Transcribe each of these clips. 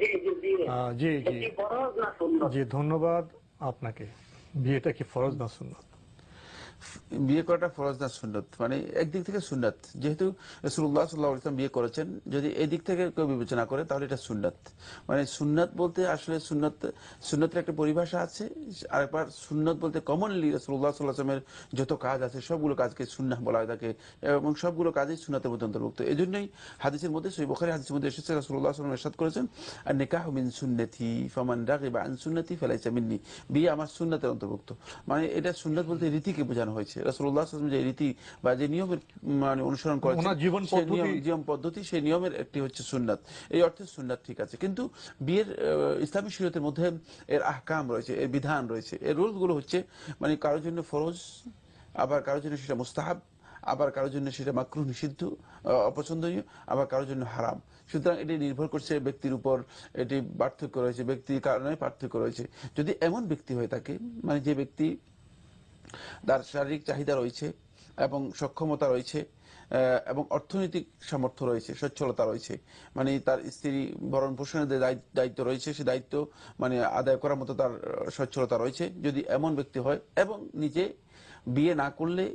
এই যে বিয়ে, জি জি এটি ফরজ না সুন্নত? জি, ধন্যবাদ আপনাকে। বিয়েটা কি ফরজ না সুন্নত? বিয়ে করাটা ফরজ না সুন্নত, মানে একদিক থেকে সুন্নাত, যেহেতু রাসূলুল্লাহ সাল্লাল্লাহু আলাইহি ওয়াসাল্লাম বিয়ে করেছেন, যদি এই দিক থেকে কেউ বিবেচনা করে তাহলে এটা সুন্নাত। মানে সুন্নাত বলতে আসলে সুন্নতের একটা পরিভাষা আছে। আরেকবার সুন্নত বলতে কমনলি রাসূলুল্লাহ সাল্লাল্লাহু আলাইহি ওয়াসাল্লামের যত কাজ আছে সবগুলো কাজকে সুন্নাহ বলা হয় থাকে, এবং সবগুলো কাজই সুন্নাতের মধ্যে অন্তর্ভুক্ত। এই জন্যই হাদিসের মধ্যে, সহিহ বুখারী হাদিসের মধ্যে এসেছে, রাসূলুল্লাহ সাল্লাল্লাহু আলাইহি ওয়াসাল্লাম ইরশাদ করেছেন, আর নিকাহু মিন সুন্নতি ফামান রাগিবা আন সুন্নতি ফালাইসা মিন্নি। বিয়ে আমার সুন্নাতের অন্তর্ভুক্ত। মানে এটা সুন্নাত বলতে রীতিকে বোঝানো হয়েছে। রাসূলুল্লাহ সাল্লাল্লাহু আলাইহি ওয়াসাল্লাম যে রীতি বা যে নিয়মের মানে অনুসরণ করেছেন, ওনার জীবন সেই পদ্ধতি। জীবন পদ্ধতি, সেই নিয়মের একটি হচ্ছে সুন্নাত। এই অর্থে সুন্নাত ঠিক আছে, কিন্তু বিয়ের ইসলামী শরীয়তের মধ্যে এর আহকাম রয়েছে, এর বিধান রয়েছে, এর রুলসগুলো হচ্ছে মানে কারোর জন্য ফরজ, আবার কারোর জন্য সেটা মুস্তাহাব, আবার কারোর জন্য সেটা মাকরুহ নিষিদ্ধ, অপছন্দনীয়, আবার কারোর জন্য হারাম। সুতরাং এটি নির্ভর করছে ব্যক্তির উপর, এটি পার্থক্য রয়েছে, ব্যক্তির কারণে পার্থক্য রয়েছে। যদি এমন ব্যক্তি হয়ে থাকে, মানে যে ব্যক্তি তার শারীরিক চাহিদা রয়েছে এবং সক্ষমতা রয়েছে এবং অর্থনৈতিক সামর্থ্য রয়েছে, সচ্ছলতা রয়েছে, মানে তার স্ত্রী ভরণ পোষণের যে দায়িত্ব রয়েছে, সে দায়িত্ব মানে আদায় করার মতো তার সচ্ছলতা রয়েছে, যদি এমন ব্যক্তি হয় এবং নিজে বিয়ে না করলে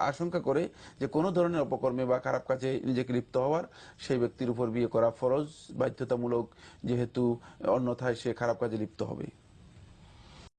আশঙ্কা করে যে কোনো ধরনের অপকর্মে বা খারাপ কাজে নিজেকে লিপ্ত হওয়ার, সেই ব্যক্তির উপর বিয়ে করা ফরজ, বাধ্যতামূলক, যেহেতু অন্যথায় সে খারাপ কাজে লিপ্ত হবে।